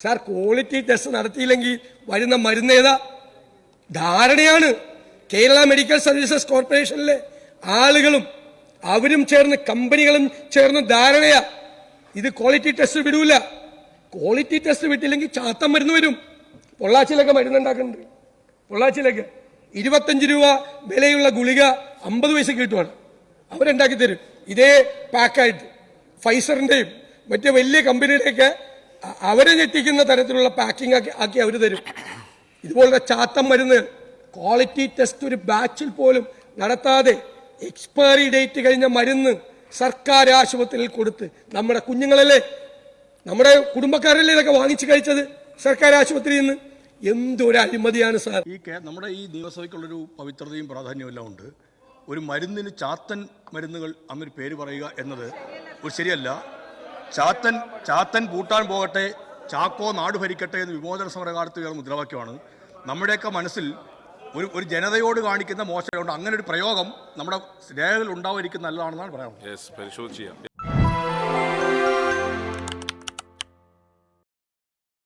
Sir quality test നടത്തിയില്ലെങ്കിൽ വരുന്ന മരുന്നേതാ ധാരണയാണ്. Kerala medical services കോർപ്പറേഷനിലെ ആളുകളും അവരും ചേർന്ന് കമ്പനികളും ചേർന്ന് ധാരണയാ ഇത് ക്വാളിറ്റി ടെസ്റ്റ് വിടൂല. ക്വാളിറ്റി ടെസ്റ്റ് വിട്ടില്ലെങ്കിൽ ചാത്തം മരുന്ന് വരും. പൊള്ളാച്ചിയിലൊക്കെ മരുന്നുണ്ടാക്കുന്നുണ്ട്. പൊള്ളാച്ചിയിലൊക്കെ 25 രൂപ വിലയുള്ള ഗുളിക 50 പൈസക്ക് കിട്ടുവാണ്. അവരുണ്ടാക്കി തരും ഇതേ പാക്കായിട്ട്. ഫൈസറിന്റെയും മറ്റേ വലിയ കമ്പനിയുടെയൊക്കെ അവരെ ഞെട്ടിക്കുന്ന തരത്തിലുള്ള പാക്കിംഗ് ആക്കി അവർ തരും. ഇതുപോലുള്ള ചാത്തം മരുന്ന് ക്വാളിറ്റി ടെസ്റ്റ് ഒരു ബാച്ചിൽ പോലും നടത്താതെ എക്സ്പയറി ഡേറ്റ് കഴിഞ്ഞ മരുന്ന് സർക്കാർ ആശുപത്രിയിൽ കൊടുത്ത് നമ്മുടെ കുഞ്ഞുങ്ങളല്ലേ, നമ്മുടെ കുടുംബക്കാരല്ലേ ഇതൊക്കെ വാങ്ങിച്ചു കഴിച്ചത് സർക്കാർ ആശുപത്രിയിൽ നിന്ന്. എന്തൊരു അഴിമതിയാണ് സാർ. നമ്മുടെ ഈ നിയമസഭയ്ക്കുള്ളൊരു പവിത്രതയും പ്രാധാന്യവും എല്ലാം ഉണ്ട്. ഒരു മരുന്നിന് ചാത്തൻ മരുന്നുകൾ അങ്ങൊരു പേര് പറയുക എന്നത് ഒരു ശരിയല്ല. ചാത്തൻ പൂട്ടാൻ പോകട്ടെ, ചാക്കോ നാട് ഭരിക്കട്ടെ എന്ന് വിമോചന സമരകാലത്ത് ഉയർന്ന മുദ്രാവാക്യമാണ്. നമ്മുടെയൊക്കെ മനസ്സിൽ ഒരു ജനതയോട് കാണിക്കുന്ന മോശമുണ്ട്. അങ്ങനെ ഒരു പ്രയോഗം നമ്മുടെ രേഖകൾ ഉണ്ടാവാതിരിക്കുന്ന നല്ലതാണെന്നാണ് പറയാനുള്ളത്. പരിശോധിച്ച് ചെയ്യാം.